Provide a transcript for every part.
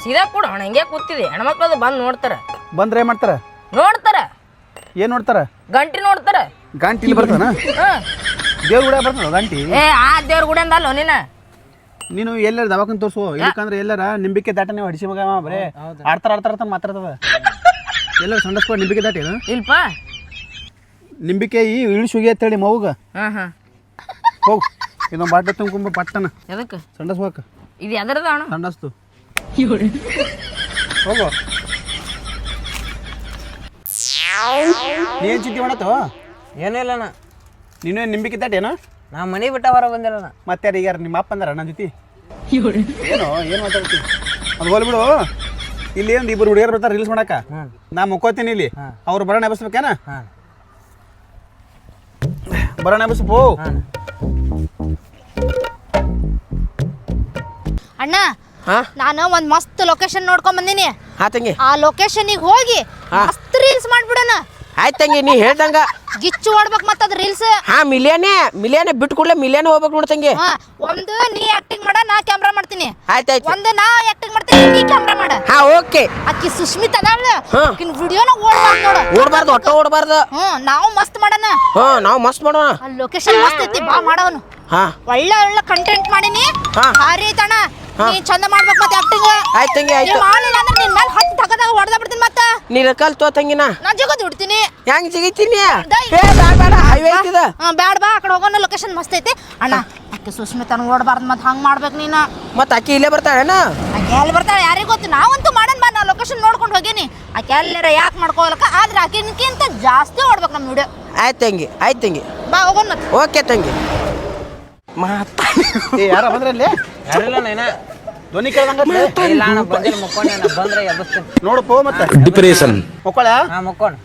ಸೀದಾ ಕೂಡ ಹಂಗೆ ಕೂತಿದೆ ಹೆಣ್ಮಕ್ಳದು ಬಂದು ನೋಡ್ತಾರ ಬಂದ್ರೆ ಏನು ಮಾಡ್ತಾರ ನೋಡ್ತಾರ ಏನು ನೋಡ್ತಾರ ಗಂಟಿ ನೋಡ್ತಾರ ಗಂಟಿ ಇಲ್ಲಿ ಬರ್ತಾನ ದೇವ್ರ ಗುಡ ಬರ್ತಾನ ಗಂಟಿ ಏ ಆ ದೇವ್ರ ಗುಡಿ ಅಂದಲ್ಲ ನೀನು ಎಲ್ಲಾರ ದವಾಖಾನೆ ತೋರ್ಸು ಯಾಕಂದ್ರೆ ಎಲ್ಲಾರ ನಿಂಬಿಕೆ ದಾಟ ನೀವು ಹಡಿಸಿ ಮಗ ಬರೇ ಆಡ್ತಾರ ಮಾತಾಡ್ತದ ಎಲ್ಲಾರ ಸಂಡಸ್ಕೊ ನಿಂಬಿಕೆ ದಾಟ ಏನು ಇಲ್ಪ ನಿಂಬಿಕೆ ಈ ಇಳಿಸುಗಿ ಅಂತೇಳಿ ಮೌಗ ಹೋಗ್ ಇದೊಂದು ಬಾಟ್ಲ ತುಂಬ್ಕೊಂಬ ಪಟ್ಟನ ಎದಕ್ಕೆ ಸಂಡಸ್ಬೇಕ ಇದು ಎದರದ ಅಣ್ಣ ಸಂಡಸ್ತು ಹೋಗು ನೀನು ಚಿಂತೆ ಮಾಡತ್ತೋ ಏನೂ ಇಲ್ಲಣ್ಣ ನೀನು ನಿಂಬಿಕೆ ದಾಟೇನು ನಾ ಮನೆ ಬಿಟ್ಟ ಹೊರ ಬಂದಿಲ್ಲಣ್ಣ ಮತ್ತೆ ಯಾರು ನಿಮ್ಮ ಅಪ್ಪ ಅಂದಾರ ನನ್ನ ಜೊತೆ ಏನು ಮಾತಾಡ್ತೀನಿ ಅದು ಹೋಲ್ಬಿಡು ಇಲ್ಲಿ ಒಂದು ಇಬ್ಬರು ಹುಡುಗಿಯರು ಬರ್ತಾರೆ ರೀಲ್ಸ್ ಮಾಡಕ್ಕ ನಾ ಮುಕ್ಕೋತೀನಿ ಇಲ್ಲಿ ಅವ್ರು ಬರೋಣ ಎಬ್ಬಿಸ್ಬೇಕೇನ ಬರೋಣ ಎಬ್ಬಿಸ್ಬೋ ಅಣ್ಣ ನಾನು ಒಂದ್ ಮಸ್ತ್ ಲೊಕೇಶನ್ ನೋಡ್ಕೊಂಡ್ ಬಂದಿನಿ ತಂಗಿ ಆ ಲೊಕೇಶನಿಗೆ ಹೋಗಿ ಮಸ್ತ್ ರೀಲ್ಸ್ ಮಾಡ್ಬಿಡೋಣ ಆಯ್ತು ತಂಗಿ ನೀ ಹೇಳ್ದಂಗ ಗಿಚ್ಚು ಹೊಡ್ಬೇಕು ಮತ್ತದ ರೀಲ್ಸ್ ಮಿಲಿಯನೇ ಬಿಟ್ಟು ಕೂಡಲೇ ಮಿಲಿಯನ್ ಹೋಗ್ಬೇಕು ನೋಡ್ ತಂಗಿ ಒಂದು ನೀ ಆಕ್ಟಿಂಗ್ ಮಾಡ ನಾ ಕ್ಯಾಮ್ರಾ ಮಾಡ್ತೀನಿ ಆಯ್ತಾಯ್ತು ಒಂದು ನಾ ಆಕ್ಟಿಂಗ್ ಮಾಡ್ತೀನಿ ನೀ ಕ್ಯಾಮ್ರಾ ಮಾಡ ಓಕೆ ಅಕ್ಕಿ ಸುಷ್ಮಿತ್ ಅದಾಳ ಆಕಿನ ವಿಡಿಯೋನ ಓಡಬಾರ್ದು ಓಡಬಾರ್ದು ನಾವು ಮಸ್ತ್ ಮಾಡೋಣ ನಾವು ಮಸ್ತ್ ಮಾಡೋಣ ಆ ಲೊಕೇಶನ್ ಮಸ್ತ್ ಐತಿ ಬಾ ಮಾಡವನು ಒಳ್ಳೆ ಕಂಟೆಂಟ್ ಮಾಡೀನಿ ಭಾರಿ ಐತಣ್ಣ ನೀ ಚಂದ ಮಾಡ್ಬೇಕು ಮತ್ತೆ ಆಕ್ಟಿಂಗ್ ಆಯ್ತು ತಂಗಿ ಆಯ್ತು ಮಾಡಿಲ್ಲ ಅಂದ್ರೆ ನಿನ್ ಮೇಲೆ ಹತ್ತು ತಗದಾಗ ಹೊಡೆದ ಬಿಡ್ತೀನಿ ಮತ್ತೆ ನೀನು ಕಲ್ ತೋ ತಂಗಿನ ನಾ ಜಗದ್ ಬಿಡ್ತೀನಿ ಹೆಂಗ್ ಸಿಗಿತೀನಿ ಬೇಡ ಹೈವೇ ಐತಿದ ಬ್ಯಾಡ ಬಾ ಆ ಕಡೆ ಹೋಗೋಣ ಲೊಕೇಶನ್ ಮಸ್ತ್ ಐತಿ ಅಣ್ಣ ಅಕ್ಕೆ ಸುಷ್ಮಿತನ ಓಡಬಾರ್ದು ಮತ್ತೆ ಹಂಗ್ ಮಾಡ್ಬೇಕು ನೀನು ಮತ್ತೆ ಅಕ್ಕಿ ಇಲ್ಲೇ ಬರ್ತಾಳೇನ ಆಕೆ ಎಲ್ಲಿ ಬರ್ತಾಳೆ ಯಾರಿಗೂ ಗೊತ್ತು ನಾವಂತೂ ಮಾಡೋಣ ಬಾ ನಾ ಲೊಕೇಶನ್ ನೋಡ್ಕೊಂಡು ಹೋಗೀನಿ ಆಕೆ ಎಲ್ಲಾರ ಯಾಕೆ ಮಾಡ್ಕೋಲಕ್ಕ ಆದ್ರೆ ಆಕಿನ್ಕಿಂತ ಜಾಸ್ತಿ ಓಡ್ಬೇಕು ನಮ್ಮ ವಿಡಿಯೋ ಆಯ್ತು ತಂಗಿ ಬಾ ಹೋಗೋಣ ಮತ್ತೆ ಓಕೆ ತಂಗಿ ಯಾರ ಬಂದ್ರಲ್ಲಿ ಯಾರಿಲ್ಲ ನೈನಾ ಧ್ವನಿ ಕೇಳ್ದಂಗ ಇಲ್ಲ ಅಣ್ಣ ಬಂದಿಲ್ಲ ಮುಕ್ಕೊಂಡೆ ಬಂದ್ರೆ ಎಬ್ಬಿಸ್ತೀನಿ ನೋಡಪ್ಪ ಮತ್ತೆ ಡಿಪ್ರೆಷನ್ ಮಕ್ಕಳ ಮುಕ್ಕೊಂಡು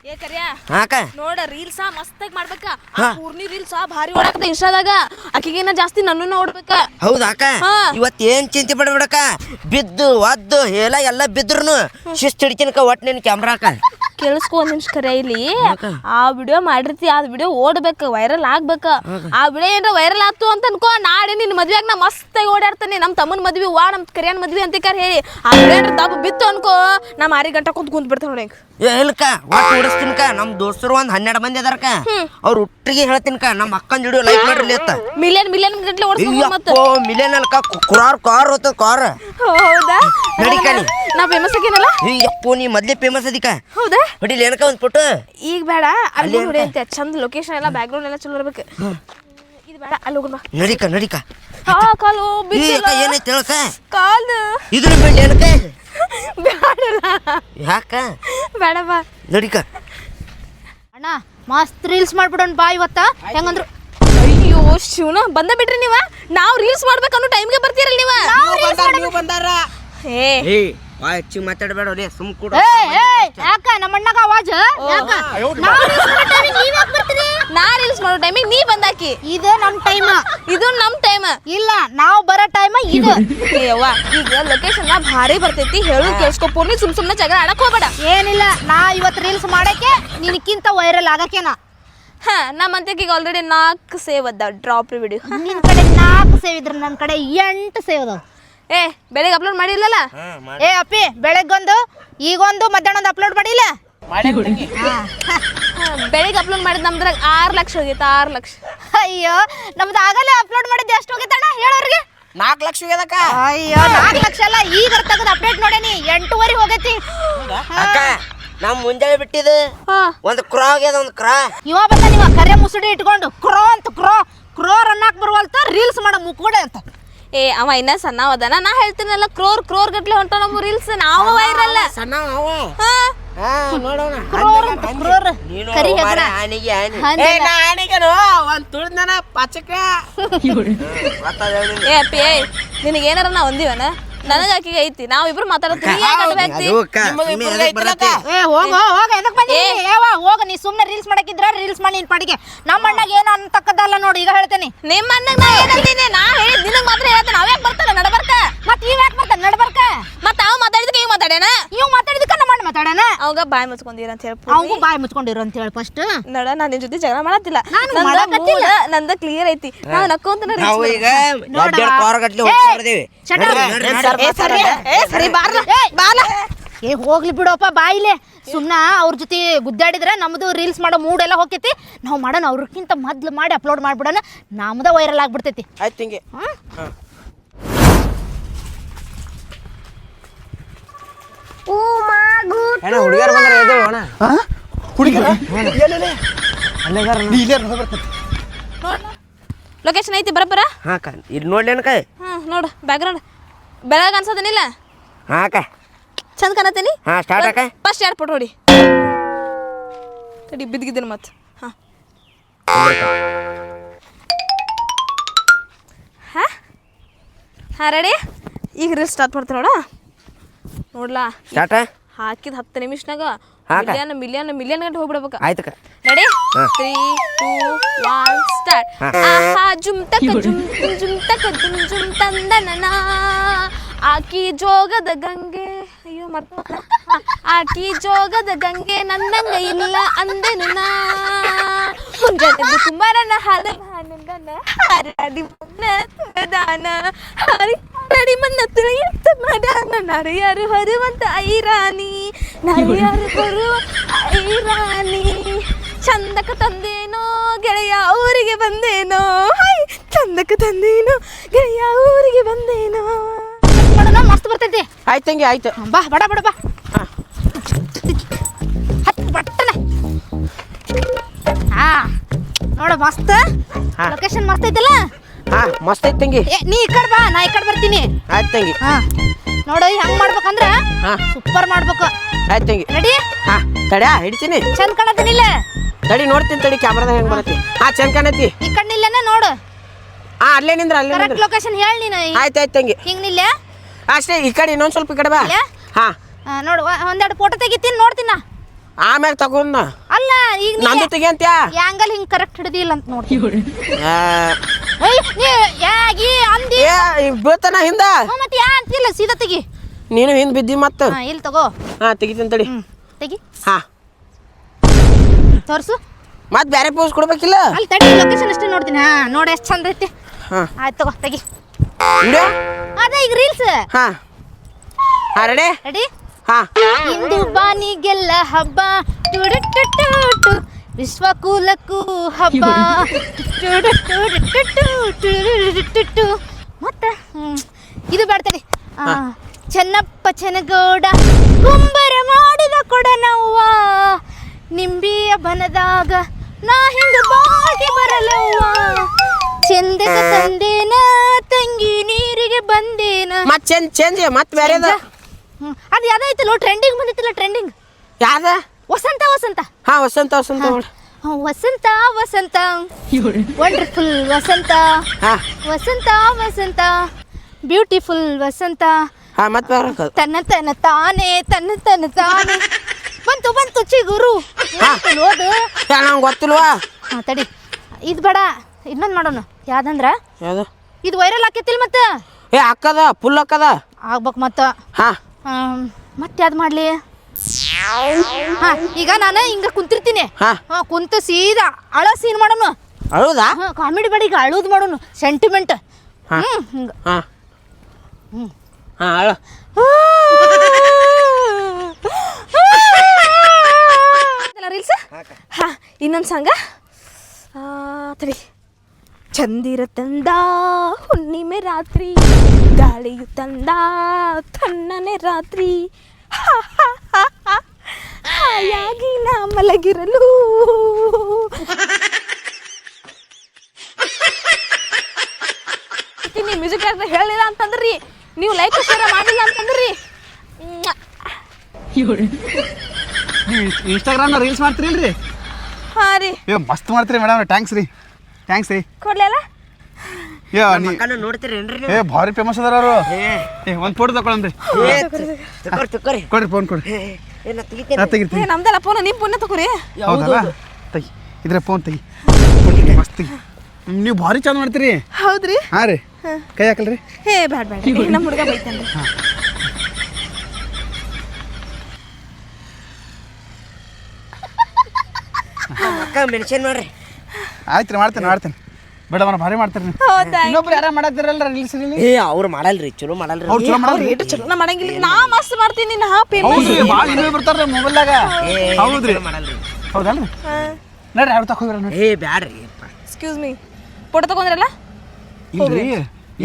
ಏ ಕರ್ಯಾ ಹಾಕ ನೋಡ ರೀಲ್ಸ್ ಮಸ್ತಾಗಿ ಮಾಡ್ಬೇಕ ಪೂರ್ಣಿ ರೀಲ್ಸ್ ಭಾರಿ ಓಡಾಕತ್ತ ಇನ್ಸ್ಟಾದಾಗ ಆಕಿಗೇನ ಜಾಸ್ತಿ ನನ್ನನ್ನ ಓಡ್ಬೇಕ ಹೌದಾಕ ಇವತ್ತು ಏನ್ ಚಿಂತೆ ಪಡ್ಬಿಡಕ ಬಿದ್ದು ಒದ್ದು ಎಲ್ಲ ಬಿದ್ರುನು ಶಿಸ್ತು ಹಿಡಿತೀನಕ ಒಟ್ಟು ನಿನ್ ಕ್ಯಾಮ್ರಾಕ ಕೇಳಿಸ್ಕೊ ಒಂದ್ ನಿಮಿಷ ಕರೆ ಇಲ್ಲಿ ಆ ವಿಡಿಯೋ ಮಾಡಿರ್ತಿ ಆ ವಿಡಿಯೋ ಓಡ್ಬೇಕು ವೈರಲ್ ಆಗ್ಬೇಕ ಆ ವಿಡಿಯೋ ಏನ್ರ ವೈರಲ್ ಆತು ಅಂತ ಅನ್ಕೋ ನಾಳೆ ನಿನ್ ಮದ್ವೆಯಾಗ ನಾ ಮಸ್ತಾಗಿ ಓಡಾಡ್ತಾನೆ ನಮ್ಮ ತಮ್ಮನ ಮದ್ವಿ ನಮ್ ಕರಿಯನ್ ಮದ್ವಿ ಅಂತ ಹೇಳಿ ಆ ವಿಡಿಯೋ ದಬ್ಬ ಬಿತ್ತು ಅನ್ಕೋ ನಾ ಮಾರಿ ಗಂಟ ಕುಂತ್ ಬಿಡ್ತಾವ ನೋಡಿ ಇಲ್ಕ ಒಟ್ಟು ಓಡಿಸ್ತೀನಕ ನಮ್ ದೋಸ್ತರು ಒಂದ್ 12 ಮಂದಿ ಅದಾರಕ ಅವ್ರ ಒಟ್ಟಿಗೆ ಹೇಳ್ತೀನಕ ನಮ್ಮ ಅಕ್ಕನ ವಿಡಿಯೋ ಲೈಕ್ ಮಾಡ್ರಿ ಅಂತ ಮಿಲಿಯನ್ ಗಂಟ್ಲೆ ಓಡಿಸ್ಬೇಕು ಮತ್ತೆ ಮಿಲಿಯನ್ ಅಲ್ಕ ಕಾರ್ ಹೋತ ಕಾರ್ ಹೌದಾ ನಡಿಕಣಿ ನಾ ಫೇಮಸ್ ಆಗಿನಲ್ಲ ಅಯ್ಯಪ್ಪೋ ನೀ ಮೊದ್ಲೇ ಫೇಮಸ್ ಅದಿಕ ಹೌದಾ ಹೊಡಿಲಿ ಏನಕ ಒಂದ್ ಫೋಟೋ ಈಗ ಬೇಡ ಅಲ್ಲಿ ನೋಡಿ ಅಂತ ಚಂದ ಲೊಕೇಶನ್ ಎಲ್ಲ ಬ್ಯಾಕ್ ಗ್ರೌಂಡ್ ಎಲ್ಲ ಚಲೋ ಇರ್ಬೇಕು ಇದು ಬೇಡ ಅಲ್ಲಿ ಹೋಗೋಣ ನಡಿಕ ಕಾಲು ಬಿದ್ದಿಲ್ಲ ಏನೈತೆ ಹೇಳಕ ಕಾಲು ಇದ್ರ ಬಿಡ್ಲಿ ಏನಕ ಬೇಡಲ್ಲ ಯಾಕ ಬೇಡಪ್ಪ ನಡಿಕ ಅಣ್ಣ ಮಸ್ತ್ ರೀಲ್ಸ್ ಮಾಡ್ಬಿಡೋಣ ಬಾ ಇವತ್ತ ಹೆಂಗಂದ್ರು ಅಯ್ಯೋ ಶಿವನ ಬಂದ ಬಿಡ್ರಿ ನೀವ ನಾವು ರೀಲ್ಸ್ ಮಾಡ್ಬೇಕನ್ನೋ ಟೈಮ್ಗೆ ಬರ್ತೀರಲ್ಲ ನೀವ ಬಂದಾರ ಏ ಹೆಚ್ಚಿಗೆ ಮಾತಾಡಬೇಡ ಸುಮ್ ಕೂಡ ಯಾಕ ನಮ್ಮ ಅಣ್ಣಗ ಆವಾಜ್ ಯಾಕ ನಾ ರೀಲ್ಸ್ ಮಾಡೋ ಟೈಮಿಗೆ ನೀ ಬಂದಾಕಿ ಇದು ನಮ್ ಟೈಮ್ ಇದು ನಮ್ ಟೈಮ್ ಇಲ್ಲ ನಾವು ಬರೋ ಟೈಮ್ ಇದು ಏವ್ವ ಈಗ ಲೊಕೇಶನ್ ಭಾರಿ ಬರ್ತೈತಿ ಹೇಳು ಕೇಳಿಸ್ಕೊ ಪೂರ್ಣಿ ಸುಮ್ನೆ ಜಗಳ ಆಡಕ್ ಹೋಗ್ಬೇಡ ಏನಿಲ್ಲ ನಾ ಇವತ್ತು ರೀಲ್ಸ್ ಮಾಡಕ್ಕೆ ನಿನಕ್ಕಿಂತ ವೈರಲ್ ಆಗಕ್ಕೇನ ನಮ್ಮಂತಕ್ಕೆ ಈಗ ಆಲ್ರೆಡಿ 4 ಸೇವ್ ಅದಾವ ಡ್ರಾಪ್ ವಿಡಿಯೋ ನಿನ್ ಕಡೆ 4 ಸೇವ್ ಇದ್ರ ನನ್ನ ಕಡೆ 8 ಸೇವ್ ಅದಾವ ಏ ಬೆಳಿಗ್ಗೆ ಅಪ್ಲೋಡ್ ಮಾಡಿಲ್ಲಲ್ಲ ಏ ಅಪ್ಪಿ ಬೆಳಗ್ಗೊಂದು ಈಗೊಂದು ಮಧ್ಯಾಹ್ನ ಒಂದು ಅಪ್ಲೋಡ್ ಮಾಡಿಲ್ಲ ಬೆಳಿಗ್ಗೆ ಅಪ್ಲೋಡ್ ಮಾಡಿದ ನಮ್ದ್ರಾಗ 6 ಲಕ್ಷ ಹೋಗೈತೆ 6 ಲಕ್ಷ ಅಯ್ಯೋ ನಮ್ದು ಆಗಲೇ ಅಪ್ಲೋಡ್ ಮಾಡಿದ್ದು ಎಷ್ಟು ಹೋಗೈತಣ್ಣ ಹೇಳೋರಿಗೆ 4 ಲಕ್ಷ ಹೋಗ್ಯದಕ್ಕ ಅಯ್ಯೋ 4 ಲಕ್ಷ ಅಲ್ಲ ಈಗ ತೆಗೆದು ಅಪ್ಡೇಟ್ ನೋಡೇನಿ 8.5 ಹೋಗೈತಿ ಅಕ್ಕ ನಮ್ ಮುಂಜಾನೆ ಬಿಟ್ಟಿದ್ದು ಒಂದು ಕ್ರಾ ಆಗ್ಯದ ಒಂದು ಕ್ರಾ ಇವ ಬಂದ ನೀವ ಕರೆ ಮುಸುಡಿ ಇಟ್ಕೊಂಡು ಕ್ರೋ ಅಂತ ಕ್ರೋ ರನ್ನಾಕ್ ಬರುವಲ್ತ ರೀಲ್ಸ್ ಮಾಡೋ ಮುಕ್ಕೊಡೆ ಅಂತ ಏ ಅವ ಇನ್ನ ಸಣ್ಣ ಅದನ ನಾ ಹೇಳ್ತೀನಲ್ಲ ಕ್ರೋರ್ ಗಟ್ಲೆ ಹೊಂಟ ನಮ್ಮ ರೀಲ್ಸ್ ನಾವು ವೈರಲ್ ಸಣ್ಣ ನೋಡೋಣ ಕರಿ ಹೆಗಣ ಒಂದ್ ತುಳಿದ್ನ ಪಚಕ ಏ ಅಪ್ಪಿ ನಿನಗೆ ಏನಾರ ನಾ ಒಂದಿವನ ನನಗ ಆಕಿಗೆ ಐತಿ ನಾವಿಬ್ರು ಮಾತಾಡ್ತೀವಿ ಹೋಗ ನೀ ಸುಮ್ನೆ ರೀಲ್ಸ್ ಮಾಡಕ್ಕಿದ್ರ ರೀಲ್ಸ್ ಮಾಡಿ ನಿನ್ ಪಾಡಿಗೆ ನಮ್ಮ ಅಣ್ಣಗೆ ಏನು ಅಂತಕ್ಕದಲ್ಲ ನೋಡಿ ಈಗ ಹೇಳ್ತೇನೆ ನಿಮ್ಮ ಅಣ್ಣಗ್ ನಾ ಏನಂತೀನಿ ನಾ ಹೇಳಿದ್ ನಿನಗ್ ಮಾತ್ರ ಹೇಳ್ತೇನೆ ಅವ್ಯಾಕ್ ಬರ್ತಾರ ನಡಬರ್ಕ ಮತ್ ಇವ ನಡ್ಬರ್ಕ ಮತ್ತ ಅವ ಮಾತಾಡಿದಕ್ಕೆ ಇವ್ ಮಾತಾಡ್ಯಾನ ಇವ್ ಮಾತಾಡಿದಕ್ಕ ನಮ್ಮ ಅಣ್ಣ ಮಾತಾಡಣ ಅವಾಗ ಬಾಯಿ ಮುಚ್ಕೊಂಡಿರ ಅಂತ ಹೇಳಿ ಅವಂಗೂ ಬಾಯಿ ಮುಚ್ಕೊಂಡಿರು ಅಂತ ಹೇಳಿ ಫಸ್ಟ್ ನೋಡ ನಾನು ನಿನ್ ಜೊತೆ ಜಗಳ ಮಾಡತ್ತಿಲ್ಲ ನಾನು ಮಾಡಕತ್ತಿಲ್ಲ. ನಂದ ಕ್ಲಿಯರ್ ಐತಿ ನಾವ್ ನಕ್ಕೊಂತ ನಾವು ಈಗ ಕೋರಗಟ್ಲೆ ಹೋಗ್ತಿರ್ತೀವಿ ಸರಿ ಬಾರ್ಲ ಬಾರ್ಲ ಏ ಹೋಗ್ಲಿ ಬಿಡಪ್ಪ ಬಾಯಿಲೆ ಸುಮ್ನ ಅವ್ರ ಜೊತೆ ಗುದ್ದಾಡಿದ್ರೆ ನಮ್ದು ರೀಲ್ಸ್ ಮಾಡೋ ಮೂಡ್ ಎಲ್ಲ ಹೋಗ್ತೈತಿ ನಾವು ಮಾಡೋಣ ಅವ್ರಕ್ಕಿಂತ ಮೊದ್ಲು ಮಾಡಿ ಅಪ್ಲೋಡ್ ಮಾಡ್ಬಿಡೋಣ ನಮ್ದ ವೈರಲ್ ಆಗ್ಬಿಡ್ತೈತಿ ಆಯ್ತು ಹಿಂಗೆ ಏನ ಹುಡುಗಿಯರು ಬಂದ್ರೆ ಎದ್ದು ಅಣ್ಣ ಹುಡುಗಿರ ನೀ ಇಲ್ಲೇ ಲೊಕೇಶನ್ ಐತಿ ಬರಬ್ಬರ ಹಾಂ ಅಕ್ಕ ಇಲ್ಲಿ ನೋಡ್ಲೇನಕ್ಕ ನೋಡು ಬ್ಯಾಕ್ಗ್ರೌಂಡ್ ಬೆಳಗ್ ಅನ್ಸೋದೇನಿಲ್ಲ ಹಾಂ ಅಕ್ಕ ಚಂದ ಕಾಣತ್ತೀನಿ ಹಾಂ ಸ್ಟಾರ್ಟ್ ಅಕ್ಕ ಫಸ್ಟ್ ಎರಡು ಫೋಟೋ ಹೊಡಿ ತಡಿ ಬಿದ್ದಿದ್ದೀನಿ ಮತ್ತೆ ಹಾಂ ಹಾಂ ರೆಡಿ ಈಗ ರೀಲ್ ಸ್ಟಾರ್ಟ್ ಮಾಡ್ತೀನಿ ನೋಡ್ಲಾ ಸ್ಟಾರ್ಟ ಹಾಕಿದ 10 ನಿಮಿಷನಾಗ ಹಾಕ. ಮಿಲಿಯನ್ ಗಂಟೆ ಹೋಗ್ಬಿಡ್ಬೇಕ ಆಯ್ತಕ್ಕ ರೆಡಿ ಹಾ. 3 2 1 ಸ್ಟಾರ್ಟ್ ಹಾ. ಆಹಾ ಜುಮ್ ತಕ ಜುಮ್ ತಂದನನ ಆಕಿ ಜೋಗದ ಗಂಗೆ ಅಯ್ಯೋ ಮರ್ತ ಆಕಿ ಜೋಗದ ಗಂಗೆ ನನ್ನಂಗ ಇಲ್ಲ ಅಂದೆನು ನಾ ಮುಂಜಾನೆ ಕುಮಾರನ ಹಾಲನ ಹಾರಾಡಿ ಮನ್ನ ತುಳದಾನ ಹಾರಾಡಿ ಮನ್ನ ತುಳಿಯತ್ತ ಮದಾನ ನರಿಯಾರು ಹೊರುವಂತ ಐರಾಣಿ ನರಿಯಾರು ಹೊರುವ ಐರಾಣಿ ಚಂದಕ ತಂದೇನೋ ಗೆಳೆಯ ಊರಿಗೆ ಬಂದೇನೋ ಚಂದಕ ತಂದೇನೋ ಗೆಳೆಯ ಊರಿಗೆ ಬಂದೇನೋ ಮಾಡೋಣ ಮಸ್ತ್ ಬರ್ತೈತಿ ಆಯ್ತು ತಂಗಿ ಆಯ್ತು ಬಾ ಬಡ ಬಡ ಬಾ ಹತ್ತು ಬಟ್ಟನೆ ಹಾ ನೋಡ ಮಸ್ತ್ ಲೊಕೇಶನ್ ಮಸ್ತ್ ಐತಲ್ಲ ಹಾಂ ಮಸ್ತ್ ಐತೆ ತಂಗಿ ಏ ನೀ ಈ ಕಡೆ ಬಾ ನಾ ಈ ಕಡೆ ಬರ್ತೀನಿ ಆಯ್ತು ತಂಗಿ ಹಾ ನೋಡು ಹೆಂಗ್ ಮಾಡ್ಬೇಕಂದ್ರ ಹಾ. ಸೂಪರ್ ಮಾಡ್ಬೇಕು ಆಯ್ತು ತಂಗಿ ರೆಡಿ ಹಾಂ ತಡ್ಯಾ ಹಿಡಿತೀನಿ ಚಂದ ಕಾಣತ್ತೀನಿಲ್ಲ ತಡಿ ನೋಡ್ತೀನಿ ತಡಿ ಕ್ಯಾಮ್ರಾದಾಗ ಹೆಂಗೆ ಬರತ್ತಿ ಹಾಂ ಚಂದ ಕಾಣೈತಿ ಈ ಕಡೆ ನಿಲ್ಲೇನ ನೋಡು ಹಾಂ ಅಲ್ಲೇ ನಿಂದ್ರ ಕರೆಕ್ಟ್ ಲೊಕೇಶನ್ ಹೇಳಿ ನೀನು ಆಯ್ತು ಆಯ್ತು ತಂಗಿ ಹಿಂಗ್ ನಿಲ್ಲ ಅಷ್ಟೇ ಈ ಕಡೆ ಇನ್ನೊಂದು ಸ್ವಲ್ಪ ಈ ಕಡೆ ಬಾ ಯಾ? ಹಾಂ ನೋಡು ಒಂದೆರಡು ಫೋಟೋ ತೆಗಿತೀನಿ ನೋಡ್ತೀನ ಆಮ್ಯಾಗ ತಗೊಂಡ ಅಲ್ಲ ಈಗ ನಂದು ತೆಗಿಯಂತ್ಯಾ ಯಾಂಗಲ್ ಹಿಂಗ್ ಕರೆಕ್ಟ್ ಹಿಡಿದಿಲ್ಲ ಅಂತ ನೋಡ್ತೀನಿ ಆ, ಯಾಗಿ ಅಂದಿ ಏ ಬೀಳ್ತಾನ ಹಿಂದ ಮತ್ತೆ ಯಾ ಅಂತಿಲ್ಲ ಸೀದಾ ತೆಗಿ ನೀನು ಹಿಂದ್ ಬಿದ್ದಿ ಮತ್ತೆ ಹಾ ಇಲ್ಲಿ ತಗೋ ಹಾಂ ತೆಗಿತೀನಿ ತಡಿ ತೆಗಿ ಹಾಂ ತೋರ್ಸು ಮತ್ತೆ ಬೇರೆ ಪೋಸ್ ಕೊಡ್ಬೇಕಿಲ್ಲ ಅಲ್ಲಿ ತಡಿ ಲೊಕೇಶನ್ ಅಷ್ಟೇ ನೋಡ್ತೀನಿ ಹಾ ನೋಡಿ ಎಷ್ಟು ಚಂದ ಐತಿ ಹಾಂ ಆಯ್ತು ತಗೋ ತೆಗಿ ವಿಡಿಯೋ ಅದೇ ಈಗ ರೀಲ್ಸ್ ಹಾಂ ಹಾಂ ರೆಡಿ ರೆಡಿ ಹಾಂ ಇಂದು ಬಾನಿಗೆಲ್ಲ ಹಬ್ಬ ಟುಡುಟುಟುಟು, ವಿಶ್ವಕೂಲಕ್ಕೂ ಹಬ್ಬ ಟುಡುಟುಟುಟುಟುಟುಟುಟುಟು. ಮತ್ತೆ ಇದು ಬೇಡ್ತದೆ ಚೆನ್ನಪ್ಪ ಚೆನ್ನಗೌಡ ಕುಂಬರ ಮಾಡಿದ ಕೊಡನವ್ವ ನಿಂಬಿಯ ಬನದಾಗ ನಾ ಹಿಂದೆ ಬಾಟಿ ಬರಲವ್ವ ಚೆಂದಕ ತಂದೇನ ತಂಗಿ ನೀರಿಗೆ ಬಂದೇನ ಮತ್ತೆ ಚೇಂಜ್ ಮತ್ತೆ ಬೇರೆದ ಅದು ಯಾವ್ದೈತಲ್ಲ ಟ್ರೆಂಡಿಂಗ್ ಬಂದಿತ್ತಲ್ಲ ಟ್ರೆಂಡಿಂಗ್ ಯಾವ್ದ ವಸಂತ ವಸಂತ ಹಾಂ ವಸಂತ ವಸಂತ ನೋಡಿ ವಸಂತ ವಸಂತ ವಂಡರ್ಫುಲ್ ವಸಂತ ಹಾಂ ವಸಂತ ವಸಂತ ಬ್ಯೂಟಿಫುಲ್ ವಸಂತ ಹಾಂ ಮತ್ತೆ ಬೇರೆ ತನ್ನ ತನ್ನ ತಾನೇ ತನ್ನ ತನ್ನ ತಾನೇ ಬಂತು ಬಂತು ಚಿಗುರು ಓದು ನಂಗೆ ಗೊತ್ತಿಲ್ವಾ ಹಾಂ ತಡಿ ಇದು ಬೇಡ ಇನ್ನೊಂದು ಮಾಡೋಣ ಯಾವ್ದಂದ್ರ ಯಾವ್ದು ಇದು ವೈರಲ್ ಆಕೈತಿಲ್ ಮತ್ತೆ ಏ ಅಕ್ಕದ ಫುಲ್ ಅಕ್ಕದ ಆಗ್ಬೇಕು ಮತ್ತೆ ಹಾಂ ಮತ್ತೆ ಯಾವ್ದು ಮಾಡಲಿ ಹಾಂ ಈಗ ನಾನು ಹಿಂಗೆ ಕುಂತಿರ್ತೀನಿ ಹಾಂ ಹಾಂ ಕುಂತು ಸೀದಾ ಅಳೋ ಸೀನ್ ಮಾಡೋಣ ಹೌದಾ ಹಾಂ ಕಾಮಿಡಿ ಬೇಡ ಈಗ ಅಳುದು ಮಾಡೋಣ ಸೆಂಟಿಮೆಂಟ್ ಹಾಂ ಹಿಂಗೆ ಹಾಂ ಹಾಂ ಅಳ ರೀಲ್ಸ್ ಹಾ ಇನ್ನೊಂದು ಸಾಂಗ ತಡಿ ಚಂದಿರ ತಂದ ಹುಣ್ಣಿಮೆ ರಾತ್ರಿ ಗಾಳಿಯು ತಂದ ತಣ್ಣನೆ ರಾತ್ರಿ ಹಾಯಾಗಿ ನಾ ಮಲಗಿರಲು ನೀವು ಮ್ಯೂಸಿಕ್ ಡೈರೆಕ್ಟರ್ ಹೇಳಿಲ್ಲ ಅಂತಂದ್ರಿ ನೀವು ಲೈಕ್ ಶೇರ್ ಮಾಡಿಲ್ಲ ಅಂತಂದ್ರಿ ನೀವು ಇನ್ಸ್ಟಾಗ್ರಾಮ್ನ ರೀಲ್ಸ್ ಮಾಡ್ತೀರಿಲ್ರಿ ಹಾಂ ರೀ ಏ ಮಸ್ತ್ ಮಾಡ್ತೀರಿ ಮೇಡಮ್ ಥ್ಯಾಂಕ್ಸ್ ರೀ ಕೊಡ್ಲಿಲ್ಲ ಏ ಮಕ್ಕಳು ನೋಡ್ತೀರೇನ್ರಿ ಏ ಭಾರಿ ಫೇಮಸ್ ಅದಾರ ಅವರು ಏ ಒಂದು ಫೋಟೋ ತಗೊಳಂದ್ರಿ ತಗೋರಿ ಕೊಡ್ರಿ ಫೋನ್ ಕೊಡ್ರಿ ಏನ ತೆಗಿತೀನಿ ನಾ ತೆಗಿರ್ತೀನಿ ನಮ್ದೆಲ್ಲ ಫೋನ್ ನಿಮ್ಮ ಪುಣ್ಯ ತಗೋರಿ ಹೌದಲ್ಲ ತೆಗಿ ಇದ್ರೆ ಫೋನ್ ತೆಗಿ ಮಸ್ತ್ ತೆಗಿ ನೀವು ಭಾರಿ ಚಂದ ಮಾಡ್ತೀರಿ ಹೌದ್ರಿ ಹಾಂ ರೀ ಕೈ ಹಾಕಲ್ರಿ ಹೇ ಬ್ಯಾಡ ಬ್ಯಾಡ ನಮ್ಮ ಹುಡುಗ ಬೈತಾನ್ರಿ ಅಕ್ಕ ಮೆನ್ಷನ್ ಮಾಡ್ರಿ. ಆಯ್ತು ರೀ ಮಾಡ್ತೇನೆ ಬೇಡವನ ಭಾರಿ ಮಾಡ್ತೀರಿ ನೀವು ಇನ್ನೊಬ್ರು ಯಾರ ಮಾಡತ್ತಿರಲ್ಲ ರೀಲ್ಸ್ ಏ ಅವ್ರು ಮಾಡಲ್ರಿ, ಚಲೋ ಮಾಡಲ್ರಿ. ಅವ್ರು ಚಲೋ ಮಾಡಲ್ರಿ ಚಲೋ ಮಾಡಂಗಿಲ್ಲ ನಾ ಮಸ್ತ್ ಮಾಡ್ತೀನಿ ನಾ ಹೌದ್ರಿ ಭಾಳ ಇನ್ನೂ ಬರ್ತಾರ್ರಿ ಮೊಬೈಲ್ದಾಗ ಹೌದ್ರಿ ಮಾಡಲ್ರಿ. ಹೌದಲ್ರಿ ನೋಡ್ರಿ ಅವ್ರು ತಗೋರ ನೋಡಿ ಏ ಬ್ಯಾಡ್ರಿ. ಎಕ್ಸ್ಕ್ಯೂಸ್ ಮೀ ಫೋಟೋ ತಗೊಂಡ್ರಲ್ಲ ಇಲ್ರಿ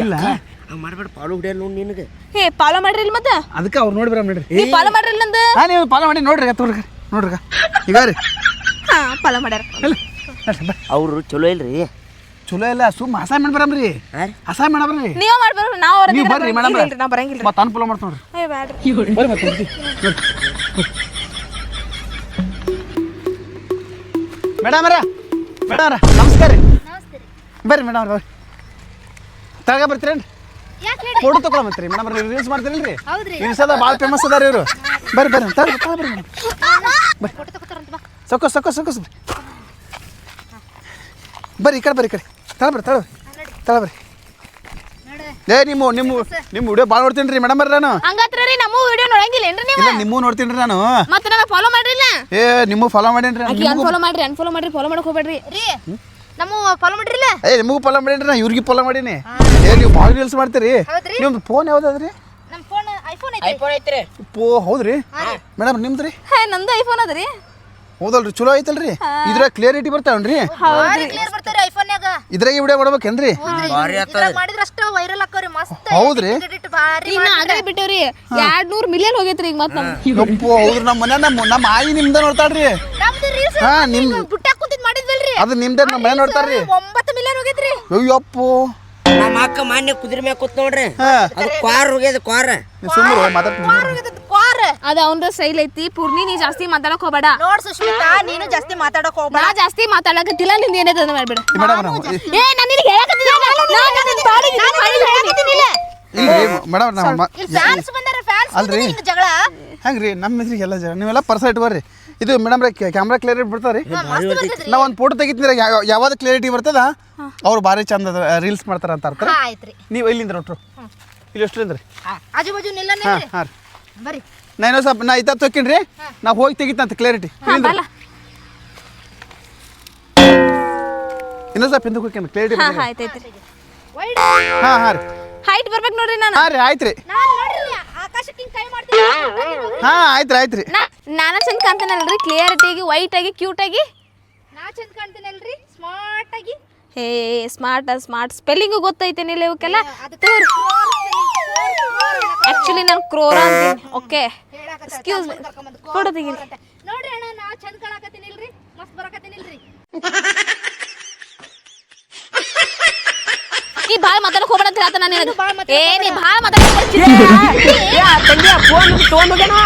ಇಲ್ಲ ಹಂಗ ಮಾಡ್ಬೇಡ, ಪಾಲು ಹಿಡಿಯಲ್ಲ ನೋಡಿ ನಿನಗೆ. ಹೇ ಫಾಲೋ ಮಾಡ್ರಿ ಇಲ್ಲಿ ಮತ್ತೆ ಅದಕ್ಕೆ ಅವ್ರು ನೋಡಿ ಬರ ನೋಡ್ರಿ ನೀ ಫಾಲೋ ಮಾಡ್ರಿ ನಂದು ಹಾ ನೀವು ಫಾಲೋ ಮಾಡಿ ನೋಡ್ರಿ ತಗೋರಿ ನೋಡ್ರಿ ಈಗ ರೀ ಹಾ ಫಾಲೋ ಮಾಡ್ಯಾರ ಇಲ್ಲ ನೋಡ್ರಿ ಬಾ ಅವ್ರು ಚಲೋ ಇಲ್ರಿ. ಚಲೋ ಇಲ್ಲ ಸುಮ್ಮ ಅಸೈನ್ಮೆಂಟ್ ಬರಮ್ರಿ ಅಸೈನ್ಮೆಂಟ್ ಬರಮ್ರಿ ನೀವ ಮಾಡ್ಬಾರ ನಾವು ನೀವು ಬರ್ರಿ ಮೇಡಮ್ ನಾ ಬರಂಗಿಲ್ಲ ಮತ್ತೆ ಅನುಕೂಲ ಮಾಡ್ತಾ ನೋಡ್ರಿ ಏ ಬ್ಯಾಡ್ರಿ ಬರ್ರಿ ಮತ್ತೆ ಮೇಡಮರ ನಮಸ್ಕಾರ ರೀ ಬರ್ರಿ ಮೇಡಮ್ ಬರ್ರಿ ತಳಗ ಬರ್ತೀರೇನ್ರಿ ಫೋಟೋ ತಗೊಳಮತ್ರಿ ಮೇಡಮ್ ರೀಲ್ಸ್ ಮಾಡ್ತೀರಲ್ರಿ ಇನ್ಸ್ಟಾದ ಭಾಳ ಫೇಮಸ್ ಅದಾರ ಇವರು ಬರ್ರಿ ತಳ ಬರ್ರಿ ಮೇಡಮ್ ಸೊಕ್ಕಸ್ ಬರ್ರಿ ಈ ಕಡೆ ತಳ ಬರ್ರಿ ಏ ನಿಮ್ಮ ವಿಡಿಯೋ ಭಾಳ ನೋಡ್ತೀನಿ ರೀ ಮೇಡಮ್ ನಾನು ಹಂಗತ್ರ ರೀ ನಮ್ಮ ವಿಡಿಯೋ ನೋಡಂಗಿಲ್ಲೇನ್ರಿ ನೀವು ಇಲ್ಲ ನಿಮ್ಮೂ ನೋಡ್ತೀನಿ ರೀ ನಾನು ಮತ್ತೆ ನನ್ನ ಫಾಲೋ ಮಾಡ್ರಿಲ್ಲ ಏ ನಿಮ್ಮೂ ಫಾಲೋ ಮಾಡೇನ್ರಿ ಅನ್ಫಾಲೋ ಮಾಡ್ರಿ ಫಾಲೋ ಮಾಡಕ್ ಹೋಗ್ಬೇಡ್ರಿ ರೀ ನಮ್ಮ ಫಾಲೋ ಮಾಡಿರಿಲ್ಲ ಏ ನಿಮಗೂ ಫಾಲೋ ಮಾಡೇನ್ರಿ ನಾ ಇವ್ರಿಗೆ ಫಾಲೋ ಮಾಡೀನಿ ಏ ನೀವು ಭಾಳ ರೀಲ್ಸ್ ಮಾಡ್ತೀರಿ ನಿಮ್ದು ಫೋನ್ ಯಾವ್ದಾದ್ರಿ ನಮ್ಮ ಫೋನ್ ಐಫೋನ್ ಐಫೋನ್ ಐತ್ರಿ. ಹೌದ್ರಿ ಮೇಡಮ್ ನಿಮ್ದು ರೀ ಹೇ ನಂದು ಐಫೋನ್ ಅದರಿ ಹೌದಲ್ರಿ ಚಲೋ ಐತಲ್ರಿ ಇದ್ರಾಗ ಕ್ಲಿಯರಿಟಿ ಬರ್ತಾವನ್ರಿ ಕ್ಲಿಯರ್ ಬರ್ತಾರೆ ಐಫೋನ್ಯಾಗ. ಇದ್ರಾಗ ವಿಡಿಯೋ ಮಾಡ್ಬೇಕೇನ್ರಿ ಭಾರಿ ಇದ್ರಾಗ ಮಾಡಿದ್ರ ಅಷ್ಟ ವೈರಲ್ ಆಕ್ಕವ್ರಿ ಮಸ್ತ್. ಹೌದ್ರಿ ಎಡಿಟ್ ಭಾರಿ ಇನ್ನ ಆಗಲೇ ಬಿಟ್ಟವ್ರಿ 200 ಮಿಲಿಯನ್ ಹೋಗೈತ್ರಿ ಈಗ ಮತ್ತೆ ನಮ್ ಯಪ್ಪೋ ಹೌದ್ರಿ ನಮ್ಮ ಮನೆ ನಮ್ಮ ಆಯಿ ನಿಮ್ದ ನೋಡ್ತಾಳ್ರಿ ನಮ್ದು ರೀಲ್ಸ್ ಹಾ ನಿಮ್ ಬುಟ್ಟಾಕ್ ಕುಂತಿದ್ ಮಾಡಿದ್ವಲ್ರಿ ಅದು ನಿಮ್ದ ನಮ್ಮ ಮನೆ ನೋಡ್ತಾರ್ರಿ 9 ಮಿಲಿಯನ್ ಹೋಗೈತ್ರಿ. ಅಯ್ಯಪ್ಪೋ ನಮ್ಮ ಅಕ್ಕ ಮಾನ್ಯ ಕುದುರೆ ಮ್ಯಾಗ ಕೂತ್ ನೋಡ್ರಿ, ಹಾ ಅದು ಕ್ವಾರ್ ಹೋಗ್ಯದ ಕ್ವಾರ್. ಸುಮ್ಮನೆ ಮಾತಾಡ್ತೀನಿ ಕ್ವಾರ್ ಅದ ಅವ್ನ ಸ್ಟೈಲ್ ಐತಿ ಪೂರ್ಣಿ ನೀ ಜಾಸ್ತಿ ಮಾತಾಡಕ್ ಹೋಗ್ಬೇಡ ನೋಡ್ ಸುಷ್ಮಿತಾ ನೀನು ಜಾಸ್ತಿ ಮಾತಾಡಕ್ ಹೋಗ್ಬೇಡ. ನಾ ಜಾಸ್ತಿ ಮಾತಾಡಕತ್ತಿಲ್ಲ ನಿಂದ ಏನೈತೆ ಅದನ್ನ ಮಾಡ್ಬೇಡ ಮೇಡಮ್ ಏ ನಾನು ನಿನಗೆ ಹೇಳಕತ್ತಿದ್ದೆ ಇಲ್ರಿ ಮೇಡಮ್ ನಮ್ಮ ಇಲ್ಲಿ ಫ್ಯಾನ್ಸ್ ಬಂದಾರ ಫ್ಯಾನ್ಸ್ ಅಲ್ರಿ ಹಿಂಗ ಜಗಳ ಹೆಂಗ್ರಿ ನಮ್ಮ ಹೆಸ್ರಿಗೆ ಎಲ್ಲ ಜನ ನೀವೆಲ್ಲ ಪರ್ಸ ಇಟ್ಕೋರಿ ಇದು ಮೇಡಮ್ ಕ್ಯಾಮ್ರಾ ಕ್ಲಿಯರಿಟಿ ಬಿಡ್ತಾರಿ ಮಸ್ತ್ ಬರ್ತೈತ್ರಿ. ನಾ ಒಂದು ಫೋಟೋ ತೆಗಿತೀನಿ ಯಾವ್ದು ಕ್ಲಿಯರಿಟಿ ಬರ್ತದ ಅವ್ರು ಭಾರಿ ಚಂದ ರೀಲ್ಸ್ ಮಾಡ್ತಾರ ಅಂತ ಅರ್ಥ ಹಾ ಆಯ್ತ್ರಿ. ನೀವು ಎಲ್ಲಿಂದ ಒಟ್ರು ಇಲ್ಲಿ ಎಷ್ಟರಿಂದ ರೀ ಆಜು ಬಾಜು ಹಾಂ ನಿಲ್ಲನ್ರಿ ಹಾಂ ರೀ ಬರ್ರಿ. ನಾ ಇನ್ನೊಂದು ಸ್ವಲ್ಪ ನಾ ಇತ್ತ ತೊಕ್ಕಿನ್ರಿ ನಾ ಹೋಗಿ ತೆಗಿತಂತ ಕ್ಲಿಯರಿಟಿ ಇನ್ನೊಂದು ಸ್ವಲ್ಪ ಹಿಂದಕ್ಕೆ ಹೋಗ್ತೀನಿ ಕ್ಲಿಯರಿಟಿ ಹಾ ಆಯ್ತೈತ್ರಿ ವೈಡ್ ಹಾಂ ಹಾಂ ರೀ ಹೈಟ್ ಬರ್ಬೇಕು ನೋಡ್ರಿ ನಾನು ಹಾಂ ರೀ ಆಯ್ತು ರೀ ನಾನ್ ನೋಡ್ರಿ ಆಕಾಶಕ್ಕೆ ಹಿಂಗ್ ಕೈ ಮಾಡ್ತೀನಿ. ಹಾಂ ಆಯ್ತು ರೀ ನಾನು ಚಂದ ಕಾಣ್ತೇನಲ್ರಿ ಕ್ಲಿಯರಿಟಿ ಆಗಿ ವೈಟ್ ಆಗಿ ಕ್ಯೂಟ್ ಆಗಿ ನಾ ಚಂದ ಕಾಣ್ತೀನಲ್ರಿ ಸ್ಮಾರ್ಟ್ ಆಗಿ. ಹೇ ಸ್ಮಾರ್ಟ್ ಸ್ಪೆಲ್ಲಿಂಗು ಗೊತ್ತೈತೇನಿಲ್ಲ ಇವಕ್ಕೆಲ್ಲ ಆಕ್ಚುಲಿ ನಾನು ಕ್ರೋರ ಅಂತೀನಿ ಓಕೆ ಎಕ್ಸ್ಕ್ಯೂಸ್ ಮೀ ಫೋಟೋ ತೆಗೀರಿ ನೋಡ್ರಿ ಅಣ್ಣ ನಾ ಚಂದ ಕಾಣಕತ್ತೀನಿಲ್ರಿ ಮಸ್ತ್ ಬರಕತ್ತೀನಿಲ್ರಿ. ನೀ ಭಾಳ ಮಾತಾಡಕ್ ಹೋಗ್ಬೇಡ ಅಂತ ಹೇಳ್ತಾನ ನಾನು ಭಾಳ ಏ ನೀ ಭಾಳ ಮಾತಾಡಕ್ ತಂಗಿ ಫೋನ್ ತೊಗೊಂಡ್ ಹೋಗ್ಯಾನ.